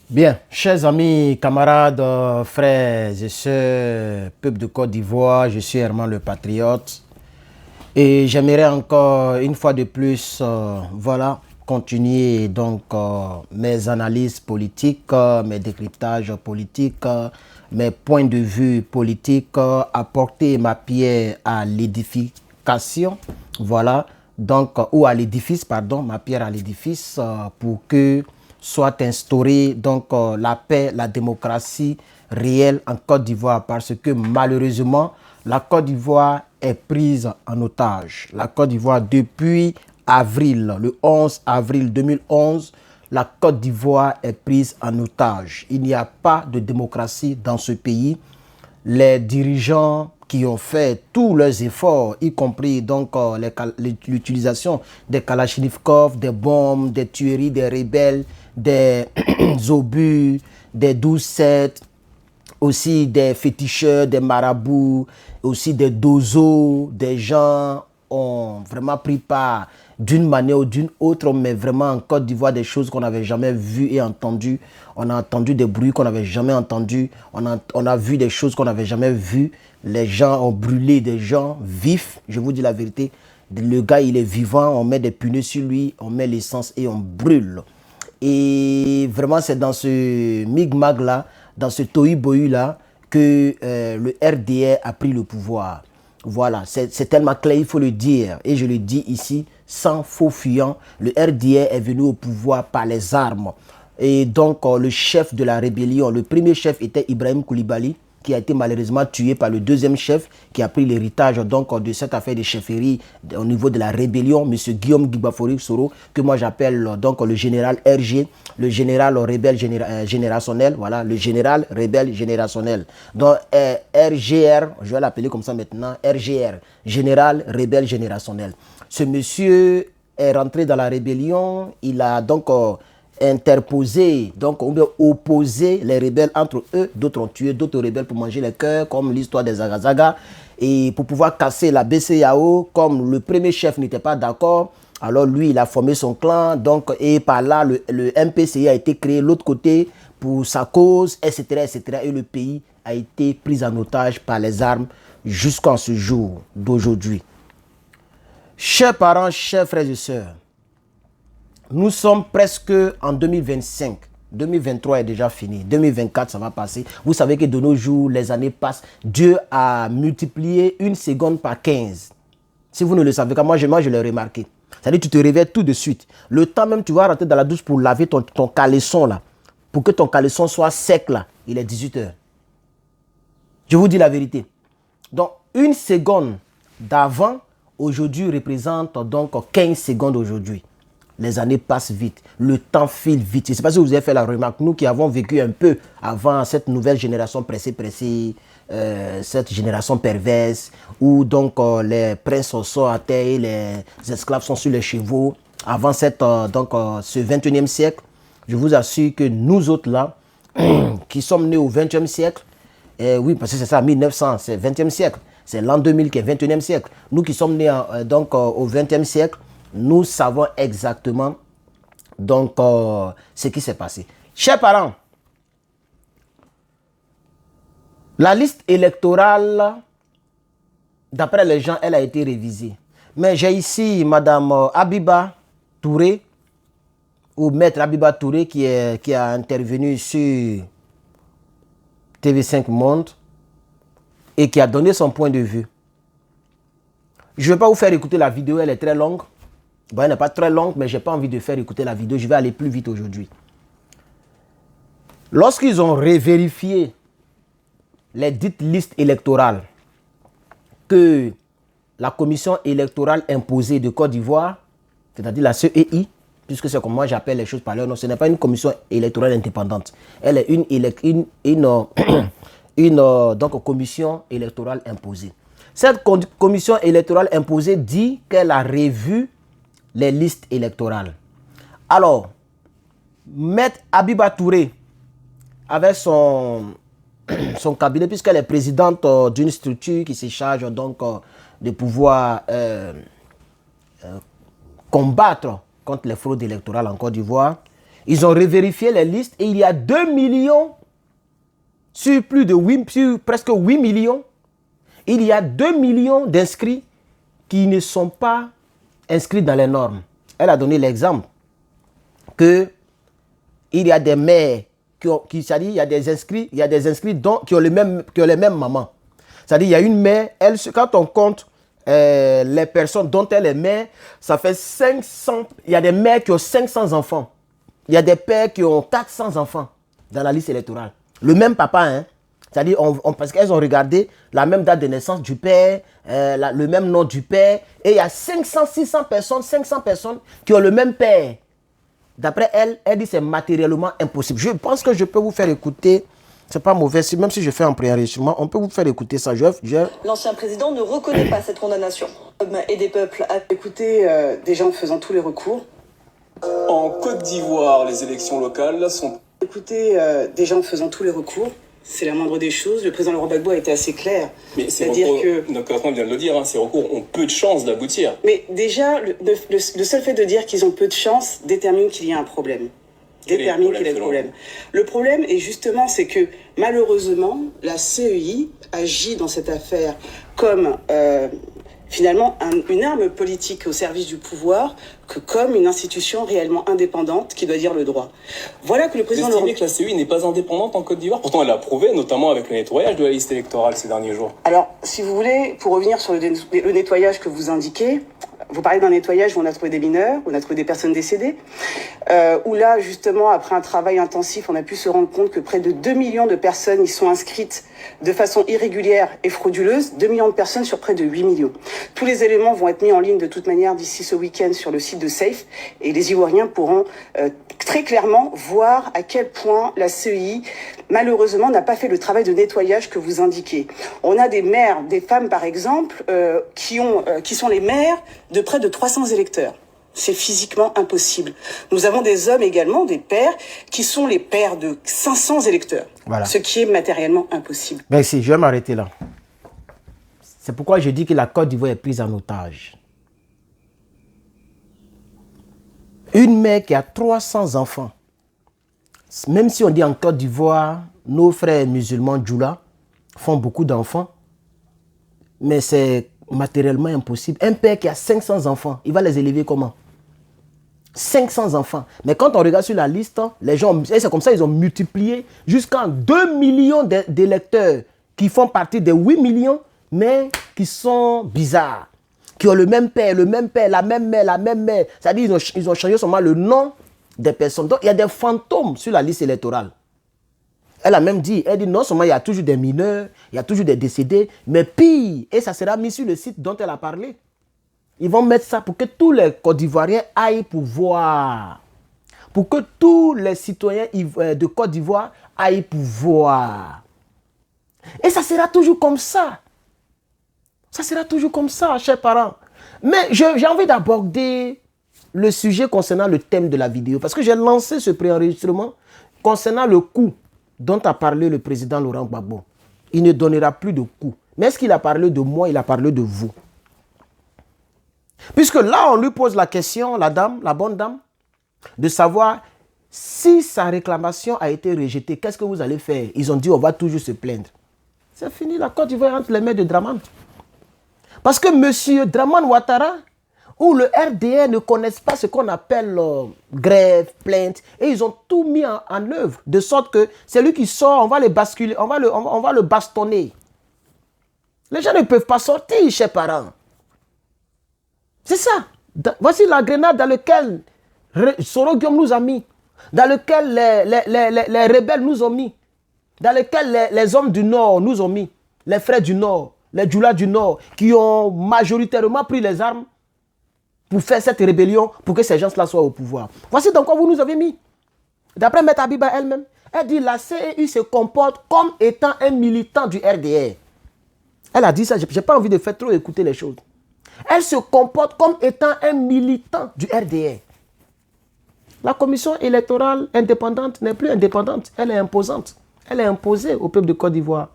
Bien, chers amis, camarades, frères et sœurs, peuple de Côte d'Ivoire, je suis Herman le Patriote et j'aimerais encore une fois de plus, continuer mes analyses politiques, mes décryptages politiques, mes points de vue politiques, apporter ma pierre à l'édification, ou à l'édifice, pardon, ma pierre à l'édifice pour que soit instaurée la paix, la démocratie réelle en Côte d'Ivoire parce que malheureusement, la Côte d'Ivoire est prise en otage. La Côte d'Ivoire, depuis avril, le 11 avril 2011, la Côte d'Ivoire est prise en otage. Il n'y a pas de démocratie dans ce pays. Les dirigeants qui ont fait tous leurs efforts, y compris l'utilisation des Kalachnikov, des bombes, des tueries, des rebelles, des obus, des 12-7, aussi des féticheurs, des marabouts, aussi des dozos, des gens ont vraiment pris part d'une manière ou d'une autre, mais vraiment en Côte d'Ivoire des choses qu'on n'avait jamais vues et entendues. On a entendu des bruits qu'on n'avait jamais entendus. On a vu des choses qu'on n'avait jamais vues. Les gens ont brûlé des gens vifs, je vous dis la vérité. Le gars, il est vivant, on met des punaises sur lui, on met l'essence et on brûle. Et vraiment, c'est dans ce migmag-là, dans ce tohu-bohu-là, que le RDR a pris le pouvoir. Voilà, c'est tellement clair, il faut le dire. Et je le dis ici, sans faux fuyant, le RDR est venu au pouvoir par les armes. Et donc, le chef de la rébellion, le premier chef était Ibrahim Koulibaly, qui a été malheureusement tué par le deuxième chef qui a pris l'héritage de cette affaire de chefferie au niveau de la rébellion, M. Guillaume Gbafori Soro, que moi j'appelle le général RG, le général rebelle générationnel, voilà, le général rebelle générationnel. Donc RGR, je vais l'appeler comme ça maintenant, RGR, général rebelle générationnel. Ce monsieur est rentré dans la rébellion, il a donc interposer, ou bien opposer les rebelles entre eux. D'autres ont tué d'autres rebelles pour manger les cœurs, comme l'histoire des Zagazaga. Et pour pouvoir casser la BCAO, comme le premier chef n'était pas d'accord, alors lui, il a formé son clan. Et par là, le MPCI a été créé de l'autre côté pour sa cause, etc., etc. Et le pays a été pris en otage par les armes jusqu'à ce jour d'aujourd'hui. Chers parents, chers frères et sœurs, nous sommes presque en 2025. 2023 est déjà fini. 2024, ça va passer. Vous savez que de nos jours, les années passent. Dieu a multiplié une seconde par 15. Si vous ne le savez pas, moi je l'ai remarqué. C'est-à-dire que tu te réveilles tout de suite. Le temps même, tu vas rentrer dans la douche pour laver ton caleçon là. Pour que ton caleçon soit sec là. Il est 18 h. Je vous dis la vérité. Donc, une seconde d'avant, aujourd'hui, représente donc 15 secondes aujourd'hui. Les années passent vite, le temps file vite. Je ne sais pas si vous avez fait la remarque, nous qui avons vécu un peu avant cette nouvelle génération pressée, cette génération perverse, où les princes sont à terre et les esclaves sont sur les chevaux. Avant ce 21e siècle, je vous assure que nous autres là, qui sommes nés au 20e siècle, oui, parce que c'est ça, 1900, c'est 20e siècle, c'est l'an 2000 qui est 21e siècle. Nous qui sommes nés au 20e siècle, nous savons exactement ce qui s'est passé. Chers parents, la liste électorale, d'après les gens, elle a été révisée. Mais j'ai ici Madame Abiba Touré, ou Maître Abiba Touré, qui a intervenu sur TV5 Monde et qui a donné son point de vue. Je ne vais pas vous faire écouter la vidéo, elle est très longue. Bon, elle n'est pas très longue, mais je n'ai pas envie de faire écouter la vidéo. Je vais aller plus vite aujourd'hui. Lorsqu'ils ont revérifié les dites listes électorales que la commission électorale imposée de Côte d'Ivoire, c'est-à-dire la CEI, puisque c'est comme moi j'appelle les choses par leur nom, ce n'est pas une commission électorale indépendante. Elle est une commission électorale imposée. Cette commission électorale imposée dit qu'elle a revu les listes électorales. Alors, Maître Abiba Touré, avec son cabinet, puisqu'elle est présidente d'une structure qui se charge de pouvoir combattre contre les fraudes électorales en Côte d'Ivoire, Ils ont revérifié les listes et il y a 2 millions sur presque 8 millions. Il y a 2 millions d'inscrits qui ne sont pas inscrits dans les normes. Elle a donné l'exemple que il y a des mères c'est-à-dire il y a des inscrits, qui ont les mêmes mamans. C'est-à-dire il y a une mère, quand on compte les personnes dont elle est mère, ça fait 500. Il y a des mères qui ont 500 enfants. Il y a des pères qui ont 400 enfants dans la liste électorale. Le même papa, hein. C'est-à-dire, parce qu'elles ont regardé la même date de naissance du père, le même nom du père, et il y a 500 personnes qui ont le même père. D'après elle, elle dit que c'est matériellement impossible. Je pense que je peux vous faire écouter, c'est pas mauvais, même si je fais un préenregistrement, on peut vous faire écouter ça. L'ancien président ne reconnaît pas cette condamnation. Et des peuples à écouter des gens faisant tous les recours. En Côte d'Ivoire, les élections locales sont... Écoutez, des gens faisant tous les recours, c'est la moindre des choses. Le président Laurent Gbagbo a été assez clair. Mais c'est-à-dire que... Notre patron vient de le dire, hein, ces recours ont peu de chances d'aboutir. Mais déjà, le seul fait de dire qu'ils ont peu de chances détermine qu'il y a un problème. Détermine qu'il y a un problème. Le problème, est justement, c'est que malheureusement, la CEI agit dans cette affaire comme... finalement une arme politique au service du pouvoir que comme une institution réellement indépendante qui doit dire le droit. Voilà que le président... Vous estimez que la CEI n'est pas indépendante en Côte d'Ivoire? Pourtant, elle l'a prouvé, notamment avec le nettoyage de la liste électorale ces derniers jours. Alors, si vous voulez, pour revenir sur le nettoyage que vous indiquez, vous parlez d'un nettoyage où on a trouvé des mineurs, où on a trouvé des personnes décédées, où là, justement, après un travail intensif, on a pu se rendre compte que près de 2 millions de personnes y sont inscrites de façon irrégulière et frauduleuse, 2 millions de personnes sur près de 8 millions. Tous les éléments vont être mis en ligne de toute manière d'ici ce week-end sur le site de SAFE et les Ivoiriens pourront très clairement voir à quel point la CEI, malheureusement, n'a pas fait le travail de nettoyage que vous indiquez. On a des mères, des femmes par exemple, qui sont les mères de près de 300 électeurs. C'est physiquement impossible. Nous avons des hommes également, des pères, qui sont les pères de 500 électeurs. Voilà. Ce qui est matériellement impossible. Merci, je vais m'arrêter là. C'est pourquoi je dis que la Côte d'Ivoire est prise en otage. Une mère qui a 300 enfants, même si on dit en Côte d'Ivoire, nos frères musulmans Djoula font beaucoup d'enfants, mais c'est matériellement impossible. Un père qui a 500 enfants, il va les élever comment? 500 enfants. Mais quand on regarde sur la liste, les gens, c'est comme ça, ils ont multiplié jusqu'à 2 millions d'électeurs qui font partie des 8 millions, mais qui sont bizarres, qui ont le même père, la même mère. C'est-à-dire ils ont changé seulement le nom des personnes. Donc il y a des fantômes sur la liste électorale. Elle a même dit, non seulement il y a toujours des mineurs, il y a toujours des décédés, mais pire, et ça sera mis sur le site dont elle a parlé. Ils vont mettre ça pour que tous les Côte d'Ivoiriens aillent pour voir. Pour que tous les citoyens de Côte d'Ivoire aillent pour voir. Et ça sera toujours comme ça. Ça sera toujours comme ça, chers parents. Mais j'ai envie d'aborder le sujet concernant le thème de la vidéo. Parce que j'ai lancé ce préenregistrement concernant le coup dont a parlé le président Laurent Gbagbo. Il ne donnera plus de coups. Mais est-ce qu'il a parlé de moi? Il a parlé de vous. Puisque là, on lui pose la question, la bonne dame, de savoir si sa réclamation a été rejetée, qu'est-ce que vous allez faire? Ils ont dit, on va toujours se plaindre. C'est fini, la Côte d'Ivoire entre les mains de Dramane. Parce que M. Dramane Ouattara ou le RDR ne connaissent pas ce qu'on appelle grève, plainte, et ils ont tout mis en œuvre, de sorte que c'est lui qui sort, on va le basculer, on va le bastonner. Les gens ne peuvent pas sortir, chers parents. C'est ça. Voici la grenade dans laquelle Soro Guillaume nous a mis, dans laquelle les rebelles nous ont mis, dans laquelle les hommes du Nord nous ont mis, les frères du Nord, les Djoula du Nord, qui ont majoritairement pris les armes pour faire cette rébellion, pour que ces gens-là soient au pouvoir. Voici dans quoi vous nous avez mis. D'après Maître Abiba elle-même, elle dit la CEI se comporte comme étant un militant du RDR. Elle a dit ça, je n'ai pas envie de faire trop écouter les choses. Elle se comporte comme étant un militant du RDR. La commission électorale indépendante n'est plus indépendante, elle est imposante. Elle est imposée au peuple de Côte d'Ivoire.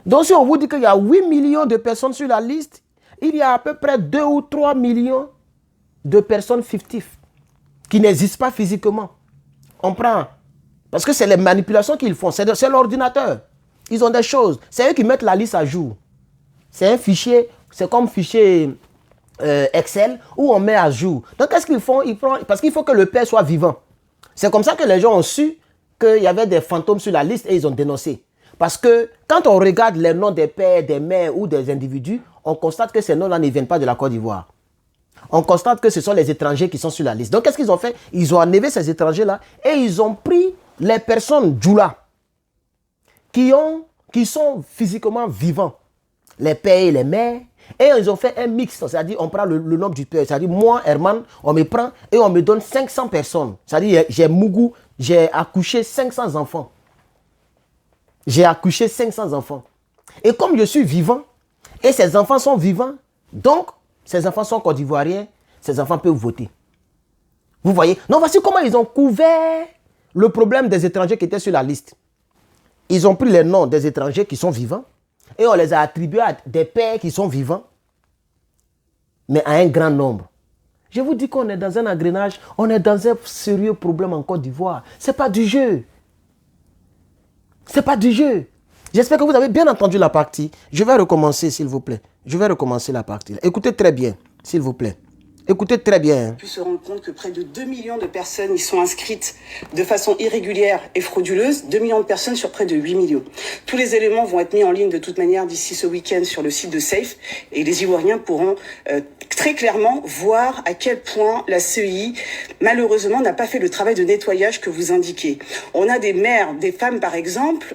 Donc si on vous dit qu'il y a 8 millions de personnes sur la liste, il y a à peu près 2 ou 3 millions de personnes fictives qui n'existent pas physiquement. On prend. Parce que c'est les manipulations qu'ils font. C'est l'ordinateur. Ils ont des choses. C'est eux qui mettent la liste à jour. C'est un fichier, c'est comme fichier Excel où on met à jour. Donc qu'est-ce qu'ils font? Parce qu'il faut que le père soit vivant. C'est comme ça que les gens ont su qu'il y avait des fantômes sur la liste et ils ont dénoncé. Parce que quand on regarde les noms des pères, des mères ou des individus, on constate que ces noms-là ne viennent pas de la Côte d'Ivoire. On constate que ce sont les étrangers qui sont sur la liste. Donc qu'est-ce qu'ils ont fait? Ils ont enlevé ces étrangers-là et ils ont pris les personnes Djoula qui sont physiquement vivants. Les pères et les mères. Et ils ont fait un mix, c'est-à-dire on prend le nom du père. C'est-à-dire moi, Herman, on me prend et on me donne 500 personnes. C'est-à-dire j'ai accouché 500 enfants. J'ai accouché 500 enfants. Et comme je suis vivant, et ces enfants sont vivants, donc ces enfants sont Côte d'Ivoiriens, ces enfants peuvent voter. Vous voyez? Donc voici comment ils ont couvert le problème des étrangers qui étaient sur la liste. Ils ont pris les noms des étrangers qui sont vivants et on les a attribués à des pères qui sont vivants, mais à un grand nombre. Je vous dis qu'on est dans un engrenage, on est dans un sérieux problème en Côte d'Ivoire. Ce n'est pas du jeu. C'est pas du jeu. J'espère que vous avez bien entendu la partie. Je vais recommencer, s'il vous plaît. Je vais recommencer la partie. Écoutez très bien, s'il vous plaît. Écoutez très bien. On peut se rendre compte que près de 2 millions de personnes y sont inscrites de façon irrégulière et frauduleuse. 2 millions de personnes sur près de 8 millions. Tous les éléments vont être mis en ligne de toute manière d'ici ce week-end sur le site de Safe. Et les Ivoiriens pourront très clairement voir à quel point la CEI, malheureusement, n'a pas fait le travail de nettoyage que vous indiquez. On a des mères, des femmes par exemple,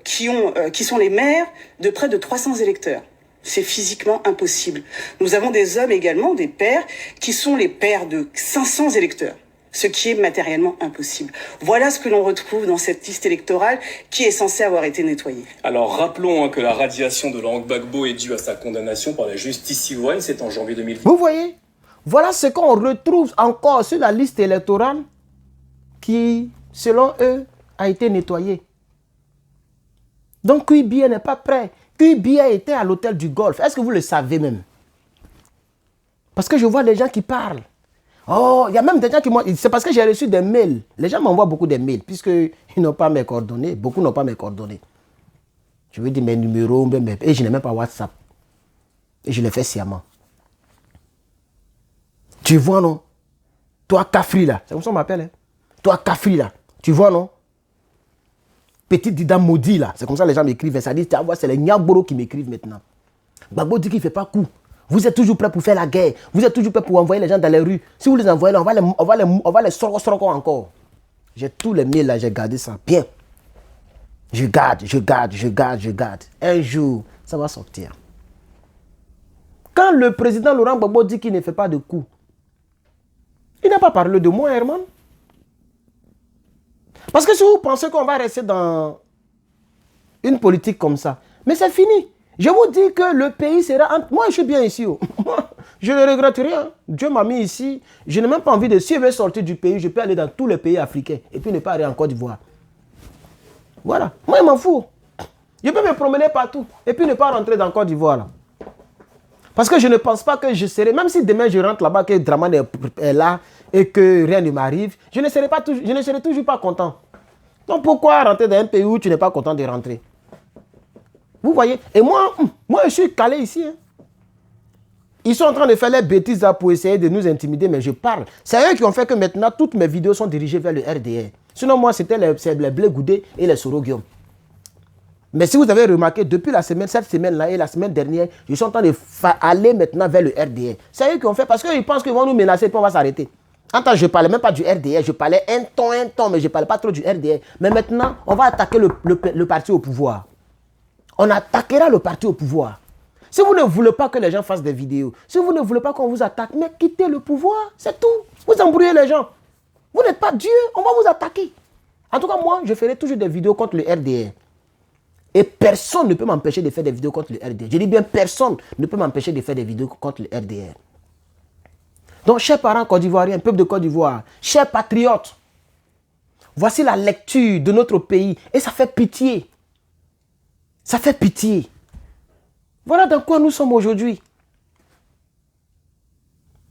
qui sont les mères de près de 300 électeurs. C'est physiquement impossible. Nous avons des hommes également, des pères, qui sont les pères de 500 électeurs, ce qui est matériellement impossible. Voilà ce que l'on retrouve dans cette liste électorale qui est censée avoir été nettoyée. Alors rappelons que la radiation de Laurent Gbagbo est due à sa condamnation par la justice ivoirienne, c'est en janvier 2010. Vous voyez? Voilà ce qu'on retrouve encore sur la liste électorale qui, selon eux, a été nettoyée. Donc Kouibia n'est pas prêt. Kouibia était à l'hôtel du Golfe. Est-ce que vous le savez même? Parce que je vois les gens qui parlent. Oh, il y a même des gens qui m'ont... C'est parce que j'ai reçu des mails. Les gens m'envoient beaucoup de mails puisqu'ils n'ont pas mes coordonnées. Beaucoup n'ont pas mes coordonnées. Je veux dire mes numéros, et je n'ai même pas WhatsApp. Et je le fais sciemment. Tu vois, non? Toi, Kafri, là. C'est comme ça qu'on m'appelle. Hein? Toi, Kafri, là. Tu vois, non? Petit Dida maudit là, c'est comme ça que les gens m'écrivent. Ça dit, c'est les Niagboro qui m'écrivent maintenant. Gbagbo dit qu'il ne fait pas coup. Vous êtes toujours prêts pour faire la guerre. Vous êtes toujours prêts pour envoyer les gens dans les rues. Si vous les envoyez là, on va les soroko encore. J'ai tous les mails là, j'ai gardé ça. Bien. Je garde. Un jour, ça va sortir. Quand le président Laurent Gbagbo dit qu'il ne fait pas de coup, il n'a pas parlé de moi, Herman. Parce que si vous pensez qu'on va rester dans une politique comme ça, mais c'est fini. Je vous dis que le pays sera... Moi, je suis bien ici. Oh. Moi, je ne regrette rien. Dieu m'a mis ici. Je n'ai même pas envie de... Si je veux sortir du pays, je peux aller dans tous les pays africains et puis ne pas aller en Côte d'Ivoire. Voilà. Moi, je m'en fous. Je peux me promener partout et puis ne pas rentrer dans Côte d'Ivoire. Là. Parce que je ne pense pas que je serai... Même si demain je rentre là-bas, que Dramane est là et que rien ne m'arrive, je ne serai toujours pas content. Donc pourquoi rentrer dans un pays où tu n'es pas content de rentrer? Vous voyez? Et moi je suis calé ici. Hein. Ils sont en train de faire les bêtises là pour essayer de nous intimider, mais je parle. C'est eux qui ont fait que maintenant toutes mes vidéos sont dirigées vers le RDR. Sinon moi c'était les Blé Goudé et les Soro Guillaume. Mais si vous avez remarqué, depuis cette semaine-là et la semaine dernière, je suis en train d'aller maintenant vers le RDR. C'est eux qui ont fait parce qu'ils pensent qu'ils vont nous menacer et puis on va s'arrêter. En temps, je ne parlais même pas du RDR, je parlais un ton, mais je ne parlais pas trop du RDR. Mais maintenant, on va attaquer le parti au pouvoir. On attaquera le parti au pouvoir. Si vous ne voulez pas que les gens fassent des vidéos, si vous ne voulez pas qu'on vous attaque, mais quittez le pouvoir, c'est tout. Vous embrouillez les gens. Vous n'êtes pas Dieu, on va vous attaquer. En tout cas, moi, je ferai toujours des vidéos contre le RDR. Et personne ne peut m'empêcher de faire des vidéos contre le RDR. Je dis bien, personne ne peut m'empêcher de faire des vidéos contre le RDR. Donc, chers parents côte d'Ivoiriens, peuple de Côte d'Ivoire, chers patriotes, voici la lecture de notre pays et ça fait pitié. Ça fait pitié. Voilà dans quoi nous sommes aujourd'hui.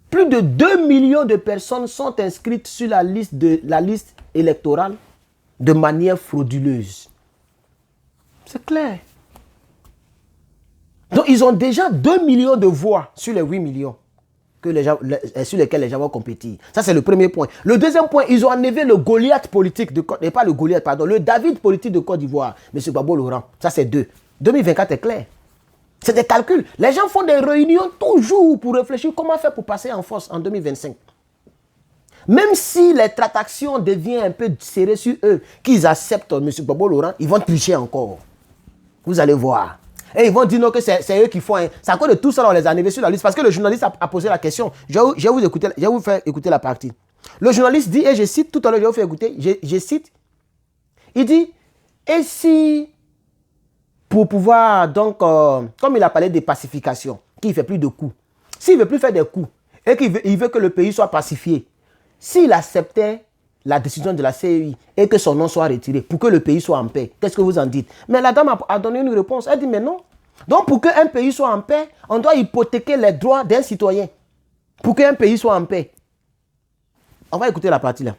Plus de 2 millions de personnes sont inscrites sur la liste électorale de manière frauduleuse. C'est clair. Donc, ils ont déjà 2 millions de voix sur les 8 millions sur lesquels les gens vont compétir. Ça, c'est le premier point. Le deuxième point, ils ont enlevé le Goliath politique, et pas le Goliath, pardon, le David politique de Côte d'Ivoire, M. Gbagbo Laurent. Ça, c'est 2. 2024 est clair. C'est des calculs. Les gens font des réunions toujours pour réfléchir comment faire pour passer en force en 2025. Même si les tractations deviennent un peu serrées sur eux, qu'ils acceptent M. Gbagbo Laurent, ils vont tricher encore. Vous allez voir. Et ils vont dire non que c'est eux qui font. C'est à cause de tout ça on les a enlevés sur la liste. Parce que le journaliste a posé la question. Je vais vous faire écouter la partie. Le journaliste dit, et je cite, tout à l'heure je vais vous faire écouter, je cite, il dit, et si, pour pouvoir, donc, comme il a parlé de pacification, qu'il ne fait plus de coups, s'il ne veut plus faire des coups, et qu'il veut que le pays soit pacifié, s'il acceptait la décision de la CEI et que son nom soit retiré pour que le pays soit en paix, qu'est-ce que vous en dites? Mais la dame a donné une réponse. Elle dit, mais non. Donc, pour qu'un pays soit en paix, on doit hypothéquer les droits d'un citoyen. Pour qu'un pays soit en paix. On va écouter la partie là.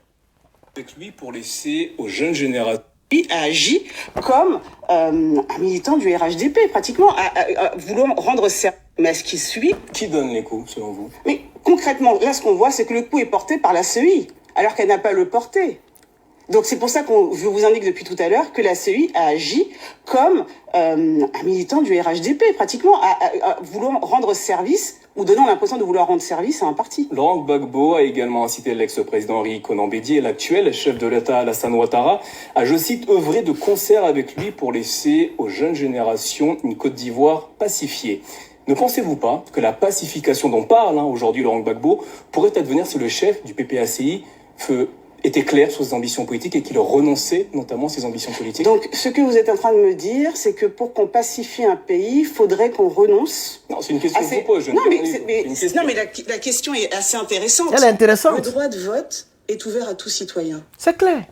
Avec lui pour laisser aux jeunes générations. Il a agi comme un militant du RHDP, pratiquement, voulant rendre service. Mais ce qui suit... Qui donne les coups, selon vous? Mais concrètement, là, ce qu'on voit, c'est que le coup est porté par la CEI, alors qu'elle n'a pas le porté. Donc c'est pour ça que je vous indique depuis tout à l'heure que la CEI a agi comme un militant du RHDP, pratiquement, voulant rendre service ou donnant l'impression de vouloir rendre service à un parti. Laurent Gbagbo a également incité l'ex-président Henri Konan Bédié et l'actuel chef de l'État Alassane Ouattara à, je cite, œuvrer de concert avec lui pour laisser aux jeunes générations une Côte d'Ivoire pacifiée. Ne pensez-vous pas que la pacification dont parle aujourd'hui Laurent Gbagbo pourrait advenir si le chef du PPACI était clair sur ses ambitions politiques et qu'il renonçait notamment à ses ambitions politiques? Donc, ce que vous êtes en train de me dire, c'est que pour qu'on pacifie un pays, il faudrait qu'on renonce... Non, c'est une question que je vous pose. Non, mais la question est assez intéressante. Elle est intéressante. Le droit de vote est ouvert à tout citoyen. C'est clair.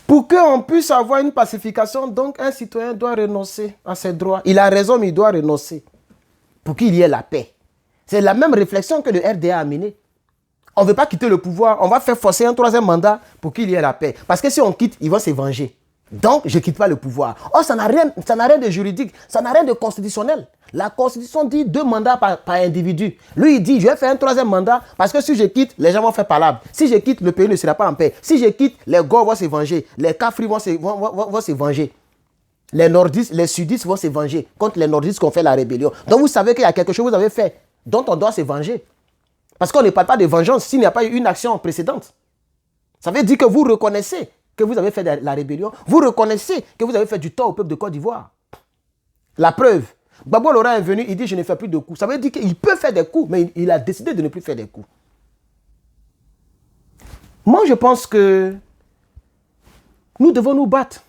Pour qu'on puisse avoir une pacification, donc un citoyen doit renoncer à ses droits. Il a raison, mais il doit renoncer pour qu'il y ait la paix. C'est la même réflexion que le RDA a menée. On ne veut pas quitter le pouvoir, on va faire forcer un 3e mandat pour qu'il y ait la paix. Parce que si on quitte, ils vont se venger. Donc, je ne quitte pas le pouvoir. Oh, ça n'a rien de juridique, ça n'a rien de constitutionnel. La Constitution dit 2 mandats par individu. Lui, il dit, je vais faire un 3e mandat parce que si je quitte, les gens vont faire palabre. Si je quitte, le pays ne sera pas en paix. Si je quitte, les Gauls vont se venger. Les Kafris vont se venger. Les nordistes, les sudistes vont se venger contre les nordistes qui ont fait la rébellion. Donc, vous savez qu'il y a quelque chose que vous avez fait dont on doit se venger. Parce qu'on ne parle pas de vengeance s'il n'y a pas eu une action précédente. Ça veut dire que vous reconnaissez que vous avez fait la rébellion. Vous reconnaissez que vous avez fait du tort au peuple de Côte d'Ivoire. La preuve, Gbagbo Laurent est venu, il dit je ne fais plus de coups. Ça veut dire qu'il peut faire des coups, mais il a décidé de ne plus faire des coups. Moi, je pense que nous devons nous battre.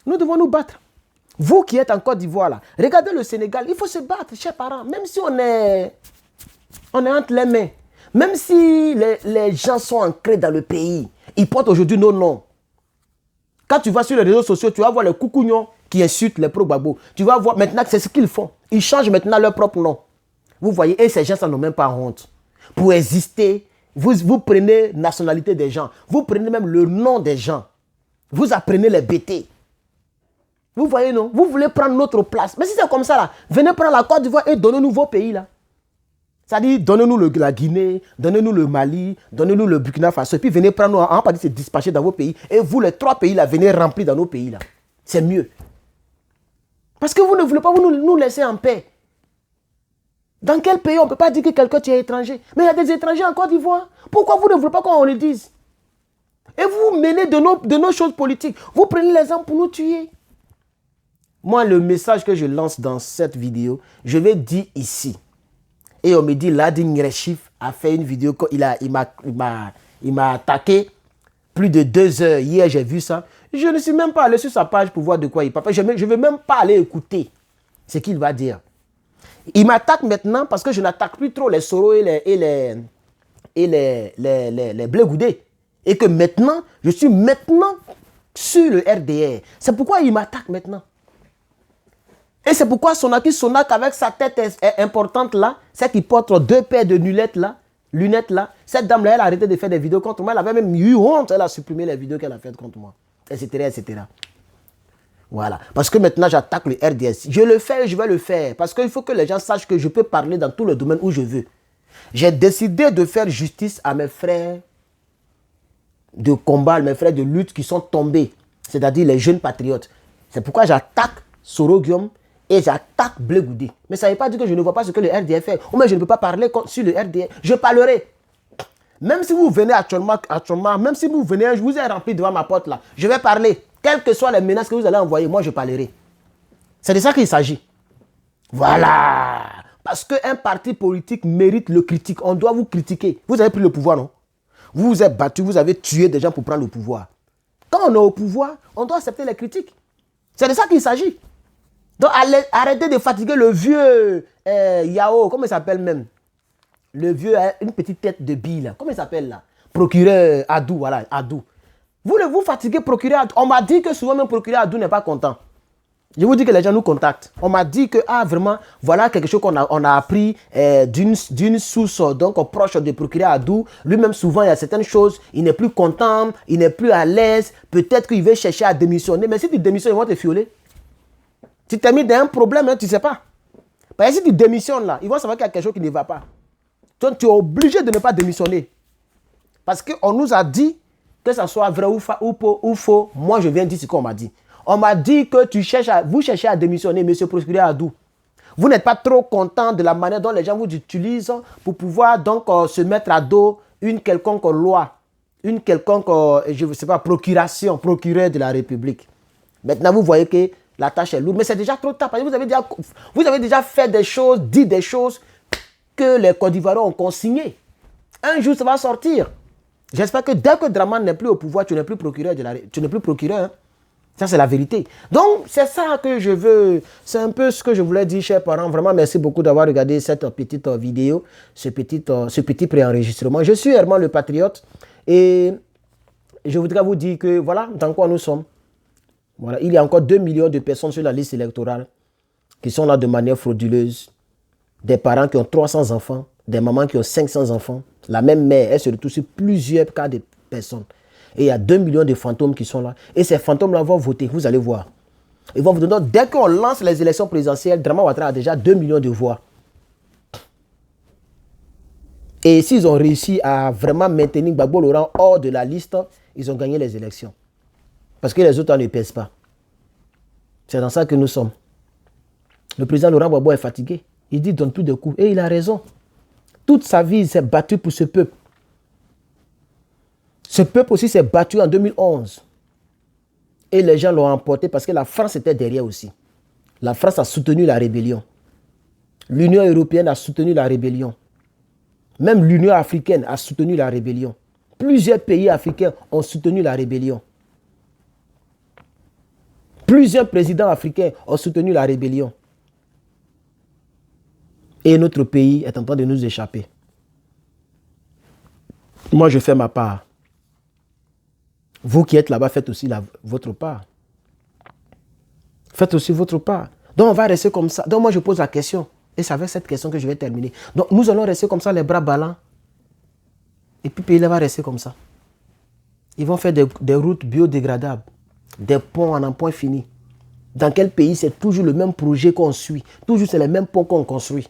Nous devons nous battre. Vous qui êtes en Côte d'Ivoire, là, regardez le Sénégal, il faut se battre, chers parents, même si on est entre les mains. Même si les gens sont ancrés dans le pays, ils portent aujourd'hui nos noms. Quand tu vas sur les réseaux sociaux, tu vas voir les coucougnons qui insultent les pro-Gbagbo. Tu vas voir maintenant que c'est ce qu'ils font. Ils changent maintenant leur propre nom. Vous voyez, et ces gens, ça n'ont même pas honte. Pour exister, vous prenez la nationalité des gens. Vous prenez même le nom des gens. Vous apprenez les bêtés. Vous voyez, non? Vous voulez prendre notre place. Mais si c'est comme ça, là, venez prendre la Côte d'Ivoire et donnez-nous vos pays, là. C'est-à-dire, donnez-nous la Guinée, donnez-nous le Mali, donnez-nous le Burkina Faso, et puis venez prendre, on va pas dire c'est dispatcher dans vos pays, et vous, les 3 pays, là, venez remplir dans nos pays, là. C'est mieux. Parce que vous ne voulez pas nous laisser en paix. Dans quel pays on ne peut pas dire que quelqu'un est étranger? Mais il y a des étrangers en Côte d'Ivoire. Pourquoi vous ne voulez pas qu'on le dise? Et vous menez de nos choses politiques. Vous prenez les armes pour nous tuer. Moi, le message que je lance dans cette vidéo, je vais dire ici. Et on me dit, Ladin Ngrechif a fait une vidéo, il m'a attaqué plus de 2 heures. Hier, j'ai vu ça. Je ne suis même pas allé sur sa page pour voir de quoi il parle. Je ne vais même pas aller écouter ce qu'il va dire. Il m'attaque maintenant parce que je n'attaque plus trop les Soro et les Blé Goudé. Et que maintenant, je suis maintenant sur le RDR. C'est pourquoi il m'attaque maintenant. Et c'est pourquoi Sonaki Sonak, avec sa tête importante là, c'est qu'il porte 2 paires de lunettes là, lunettes là, cette dame-là, elle a arrêté de faire des vidéos contre moi. Elle avait même eu honte. Elle a supprimé les vidéos qu'elle a faites contre moi. Etc. etc. Voilà. Parce que maintenant, j'attaque le RDS. Je le fais et je vais le faire. Parce qu'il faut que les gens sachent que je peux parler dans tous les domaines où je veux. J'ai décidé de faire justice à mes frères de combat, mes frères de lutte qui sont tombés. C'est-à-dire les jeunes patriotes. C'est pourquoi j'attaque Sorogium et j'attaque Blé Goudé. Mais ça ne veut pas dire que je ne vois pas ce que le RDS fait. Ou même je ne peux pas parler sur le RDS. Je parlerai. Même si vous venez actuellement, même si vous venez, je vous ai rempli devant ma porte là, je vais parler. Quelles que soient les menaces que vous allez envoyer, moi je parlerai. C'est de ça qu'il s'agit. Voilà. Parce qu'un parti politique mérite le critique. On doit vous critiquer. Vous avez pris le pouvoir, non? Vous vous êtes battu, vous avez tué des gens pour prendre le pouvoir. Quand on est au pouvoir, on doit accepter les critiques. C'est de ça qu'il s'agit. Donc arrêtez de fatiguer le vieux Yao, comment il s'appelle même? Le vieux a une petite tête de bille là. Comment il s'appelle là? Procureur Adou, voilà, Adou. Vous fatiguez procureur Adou. On m'a dit que souvent même procureur Adou n'est pas content. Je vous dis que les gens nous contactent. On m'a dit que, vraiment, voilà quelque chose qu'on a appris d'une source donc proche de procureur Adou. Lui-même, souvent, il y a certaines choses, il n'est plus content, il n'est plus à l'aise. Peut-être qu'il veut chercher à démissionner. Mais si tu démissionnes, ils vont te fioler. Tu t'es mis dans un problème, hein, tu ne sais pas. Parce que si tu démissionnes là, ils vont savoir qu'il y a quelque chose qui ne va pas. Donc, tu es obligé de ne pas démissionner. Parce qu'on nous a dit, que ça soit vrai ou faux, moi, je viens dire ce qu'on m'a dit. On m'a dit que vous cherchez à démissionner, monsieur procureur Adou. Vous n'êtes pas trop content de la manière dont les gens vous utilisent pour pouvoir donc se mettre à dos une quelconque loi, une quelconque, je ne sais pas, procuration, procureur de la République. Maintenant, vous voyez que la tâche est lourde, mais c'est déjà trop tard. Parce que vous avez déjà fait des choses, dit des choses que les Côte d'Ivoiriens ont consignées. Un jour, ça va sortir. J'espère que dès que Dramane n'est plus au pouvoir, tu n'es plus procureur. Tu n'es plus procureur. Hein. Ça, c'est la vérité. Donc, c'est ça que je veux. C'est un peu ce que je voulais dire, chers parents. Vraiment, merci beaucoup d'avoir regardé cette petite vidéo, ce petit préenregistrement. Je suis Herman le Patriote. Et je voudrais vous dire que, voilà, dans quoi nous sommes. Voilà, il y a encore 2 millions de personnes sur la liste électorale qui sont là de manière frauduleuse. Des parents qui ont 300 enfants, des mamans qui ont 500 enfants. La même mère, elle se retrouve sur plusieurs cas de personnes. Et il y a 2 millions de fantômes qui sont là. Et ces fantômes-là vont voter, vous allez voir. Ils vont voter. Donc, dès qu'on lance les élections présidentielles, Dramane Ouattara a déjà 2 millions de voix. Et s'ils ont réussi à vraiment maintenir Gbagbo Laurent hors de la liste, ils ont gagné les élections. Parce que les autres ne pèsent pas. C'est dans ça que nous sommes. Le président Laurent Gbagbo est fatigué. Il dit donne plus de coups. Et il a raison. Toute sa vie, il s'est battu pour ce peuple. Ce peuple aussi s'est battu en 2011. Et les gens l'ont emporté parce que la France était derrière aussi. La France a soutenu la rébellion. L'Union européenne a soutenu la rébellion. Même l'Union africaine a soutenu la rébellion. Plusieurs pays africains ont soutenu la rébellion. Plusieurs présidents africains ont soutenu la rébellion. Et notre pays est en train de nous échapper. Moi, je fais ma part. Vous qui êtes là-bas, faites aussi votre part. Faites aussi votre part. Donc, on va rester comme ça. Donc, moi, je pose la question. Et c'est avec cette question que je vais terminer. Donc, nous allons rester comme ça, les bras ballants. Et puis, le pays va rester comme ça. Ils vont faire des routes biodégradables. Des ponts en un point fini. Dans quel pays, c'est toujours le même projet qu'on suit. Toujours, c'est les mêmes ponts qu'on construit.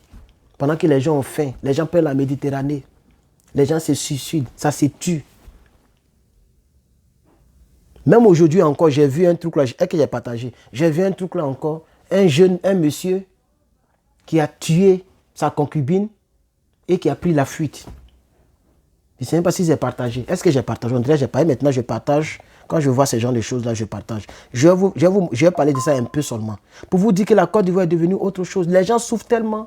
Pendant que les gens ont faim, les gens perdent la Méditerranée. Les gens se suicident, ça se tue. Même aujourd'hui encore, j'ai vu un truc là, que j'ai partagé. J'ai vu un truc là encore, un monsieur qui a tué sa concubine et qui a pris la fuite. Je ne sais même pas si j'ai partagé. Est-ce que j'ai partagé? On dirait que j'ai pas. Maintenant, je partage. Quand je vois ce genre de choses-là, je partage. Je vais parler de ça un peu seulement. Pour vous dire que la Côte d'Ivoire est devenue autre chose. Les gens souffrent tellement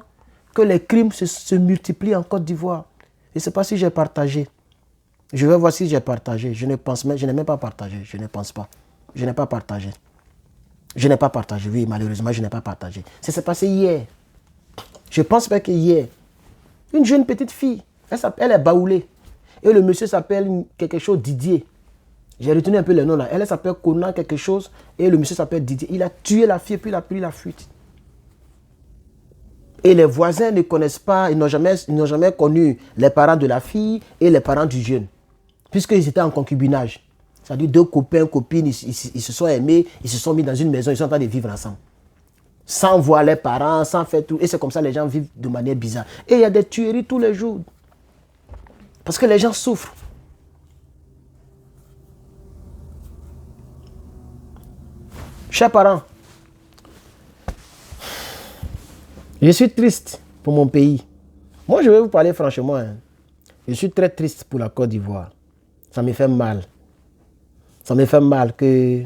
que les crimes se multiplient en Côte d'Ivoire. Je ne sais pas si j'ai partagé. Je vais voir si j'ai partagé. Je n'ai même pas partagé. Je ne pense pas. Je n'ai pas partagé. Je n'ai pas partagé. Oui, malheureusement, je n'ai pas partagé. Ça s'est passé hier. Je pense pas que hier. Une jeune petite fille. Elle est baoulée. Et le monsieur s'appelle quelque chose Didier. J'ai retenu un peu le nom là. Elle s'appelle Conan quelque chose. Et le monsieur s'appelle Didier. Il a tué la fille et puis il a pris la fuite. Et les voisins ne connaissent pas, ils n'ont jamais connu les parents de la fille et les parents du jeune. Puisqu'ils étaient en concubinage. C'est-à-dire deux copains, copines, ils se sont aimés, ils se sont mis dans une maison, ils sont en train de vivre ensemble. Sans voir les parents, sans faire tout. Et c'est comme ça que les gens vivent de manière bizarre. Et il y a des tueries tous les jours. Parce que les gens souffrent. Chers parents, je suis triste pour mon pays. Moi, je vais vous parler franchement. Hein. Je suis très triste pour la Côte d'Ivoire. Ça me fait mal. Ça me fait mal que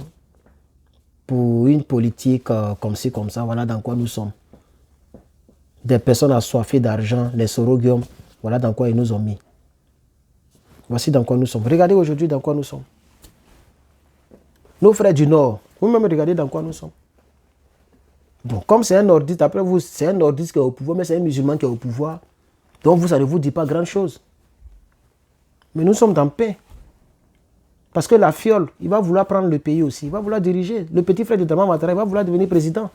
pour une politique comme ci, comme ça, voilà dans quoi nous sommes. Des personnes assoiffées d'argent, les soroguiums, voilà dans quoi ils nous ont mis. Voici dans quoi nous sommes. Regardez aujourd'hui dans quoi nous sommes. Nos frères du Nord, vous-même regardez dans quoi nous sommes. Bon, comme c'est un nordiste, après vous, c'est un nordiste qui est au pouvoir, mais c'est un musulman qui est au pouvoir. Donc vous, ça ne vous dit pas grand-chose. Mais nous sommes en paix. Parce que la fiole, il va vouloir prendre le pays aussi. Il va vouloir diriger. Le petit frère de Dramane Ouattara, il va vouloir devenir président.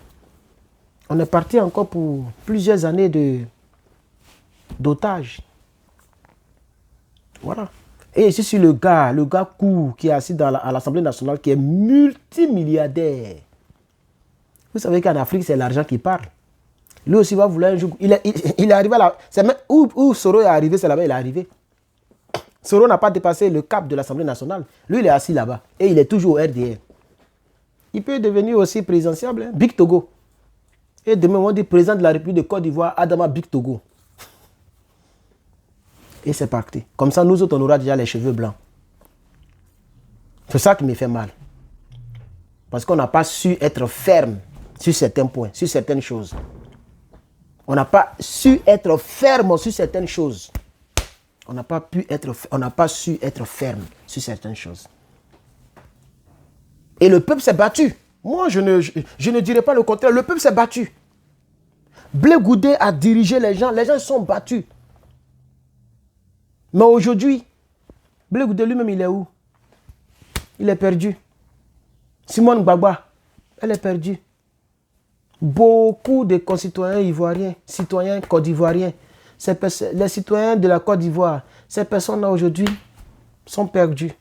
On est parti encore pour plusieurs années d'otages. Voilà. Et ici, sur le gars court qui est assis à l'Assemblée nationale, qui est multimilliardaire. Vous savez qu'en Afrique, c'est l'argent qui parle. Lui aussi va vouloir un jour. Il est arrivé à la. Où Soro est arrivé, c'est là-bas il est arrivé. Soro n'a pas dépassé le cap de l'Assemblée nationale. Lui, il est assis là-bas. Et il est toujours au RDR. Il peut devenir aussi présidentiable. Hein? Big Togo. Et demain, on dit président de la République de Côte d'Ivoire, Adama Big Togo. Et c'est parti. Comme ça, nous autres, on aura déjà les cheveux blancs. C'est ça qui me fait mal. Parce qu'on n'a pas su être ferme sur certains points, sur certaines choses. On n'a pas su être ferme sur certaines choses. On n'a pas su être ferme sur certaines choses. Et le peuple s'est battu. Moi, je ne dirais pas le contraire. Le peuple s'est battu. Blé Goudé a dirigé les gens. Les gens se sont battus. Mais aujourd'hui, Blé Goudé lui-même, il est où? Il est perdu. Simone Gbagba, elle est perdue. Beaucoup de concitoyens ivoiriens, citoyens côte d'ivoiriens, les citoyens de la Côte d'Ivoire, ces personnes-là aujourd'hui sont perdues.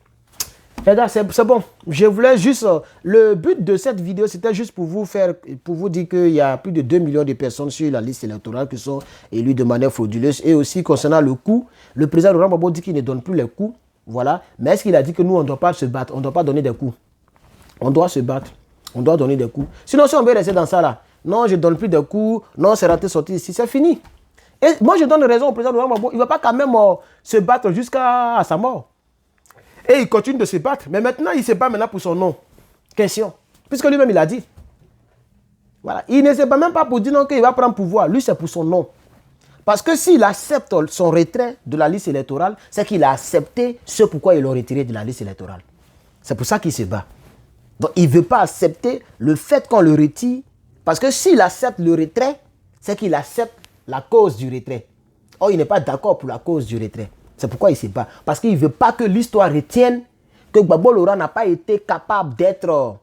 C'est bon. Je voulais juste... le but de cette vidéo, c'était juste pour vous dire qu'il y a plus de 2 millions de personnes sur la liste électorale qui sont élues de manière frauduleuse. Et aussi, concernant le coût, le président Laurent Gbagbo dit qu'il ne donne plus les coups. Voilà. Mais est-ce qu'il a dit que nous, on ne doit pas se battre? On ne doit pas donner des coups. On doit se battre. On doit donner des coups. Sinon, si on veut rester dans ça, là, non, je ne donne plus de coups. Non, c'est rentré, sorti ici. C'est fini. Et moi, je donne raison au président Laurent Gbagbo. Il ne va pas quand même se battre jusqu'à sa mort. Et il continue de se battre. Mais maintenant, il se bat maintenant pour son nom. Question. Puisque lui-même, il a dit. Voilà. Il ne se bat même pas pour dire non qu'il va prendre pouvoir. Lui, c'est pour son nom. Parce que s'il accepte son retrait de la liste électorale, c'est qu'il a accepté ce pourquoi ils l'ont retiré de la liste électorale. C'est pour ça qu'il se bat. Donc, il ne veut pas accepter le fait qu'on le retire. Parce que s'il accepte le retrait, c'est qu'il accepte la cause du retrait. Or, il n'est pas d'accord pour la cause du retrait. C'est pourquoi il se bat. Parce qu'il ne veut pas que l'histoire retienne que Gbagbo Laurent n'a pas été capable d'être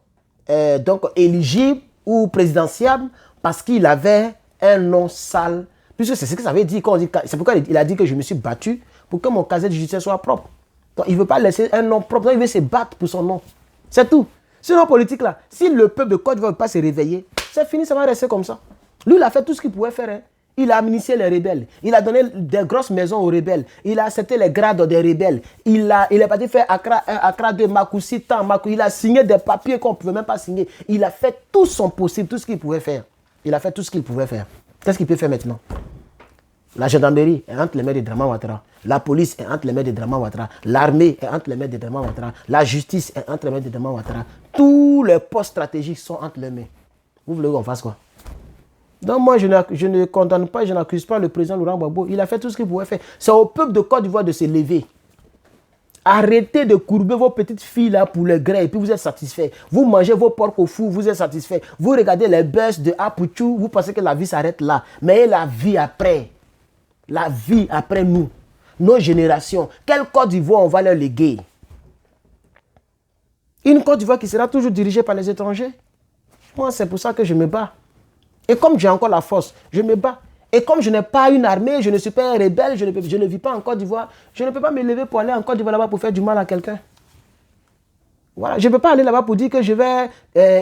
donc éligible ou présidentiable parce qu'il avait un nom sale. Puisque c'est ce que ça veut dire. C'est pourquoi il a dit que je me suis battu pour que mon casier de judiciaire soit propre. Donc il ne veut pas laisser un nom propre. Donc il veut se battre pour son nom. C'est tout. Sinon, politique là, si le peuple de Côte d'Ivoire ne veut pas se réveiller, c'est fini, ça va rester comme ça. Lui, il a fait tout ce qu'il pouvait faire. Hein. Il a amnistié les rebelles. Il a donné des grosses maisons aux rebelles. Il a accepté les grades des rebelles. Il est parti faire Accra 2, Makoussi, Tan, il a signé des papiers qu'on ne pouvait même pas signer. Il a fait tout son possible, tout ce qu'il pouvait faire. Il a fait tout ce qu'il pouvait faire. Qu'est-ce qu'il peut faire maintenant? La gendarmerie est entre les mains de Dramane Ouattara. La police est entre les mains de Dramane Ouattara. L'armée est entre les mains de Dramane Ouattara. La justice est entre les mains de Dramane Ouattara. Tous les postes stratégiques sont entre les mains. Vous voulez qu'on fasse quoi? Donc moi, je ne condamne pas, je n'accuse pas le président Laurent Gbagbo. Il a fait tout ce qu'il pouvait faire. C'est au peuple de Côte d'Ivoire de se lever. Arrêtez de courber vos petites filles là pour les grains et puis vous êtes satisfaits. Vous mangez vos porcs au four, vous êtes satisfaits. Vous regardez les buzz de Apuchou, vous pensez que la vie s'arrête là. Mais la vie après nous, nos générations, quelle Côte d'Ivoire on va leur léguer? Une Côte d'Ivoire qui sera toujours dirigée par les étrangers. Moi, c'est pour ça que je me bats. Et comme j'ai encore la force, je me bats. Et comme je n'ai pas une armée, je ne suis pas un rebelle, je ne vis pas en Côte d'Ivoire, je ne peux pas me lever pour aller en Côte d'Ivoire là-bas pour faire du mal à quelqu'un. Voilà, je ne peux pas aller là-bas pour dire que je vais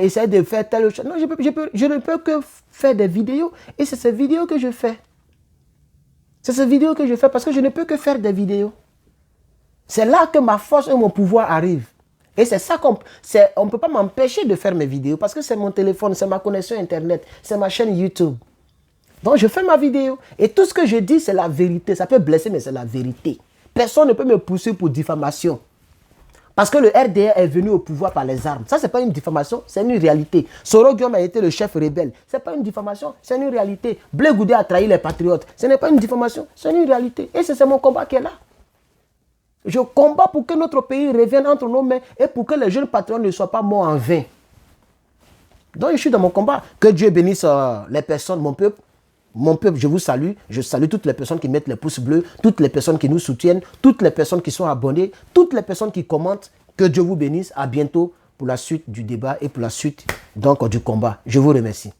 essayer de faire telle chose. Non, je ne peux que faire des vidéos. Et c'est ces vidéos que je fais. C'est ces vidéos que je fais parce que je ne peux que faire des vidéos. C'est là que ma force et mon pouvoir arrivent. Et c'est ça qu'on ne peut pas m'empêcher de faire mes vidéos parce que c'est mon téléphone, c'est ma connexion Internet, c'est ma chaîne YouTube. Donc je fais ma vidéo. Et tout ce que je dis, c'est la vérité. Ça peut blesser, mais c'est la vérité. Personne ne peut me pousser pour diffamation. Parce que le RDR est venu au pouvoir par les armes. Ça, ce n'est pas une diffamation, c'est une réalité. Soro Guillaume a été le chef rebelle. Ce n'est pas une diffamation, c'est une réalité. Blé Goudé a trahi les patriotes. Ce n'est pas une diffamation, c'est une réalité. Et c'est mon combat qui est là. Je combats pour que notre pays revienne entre nos mains et pour que les jeunes patriotes ne soient pas morts en vain. Donc je suis dans mon combat. Que Dieu bénisse les personnes, mon peuple. Mon peuple, je vous salue. Je salue toutes les personnes qui mettent les pouces bleus, toutes les personnes qui nous soutiennent, toutes les personnes qui sont abonnées, toutes les personnes qui commentent. Que Dieu vous bénisse. À bientôt pour la suite du débat et pour la suite donc du combat. Je vous remercie.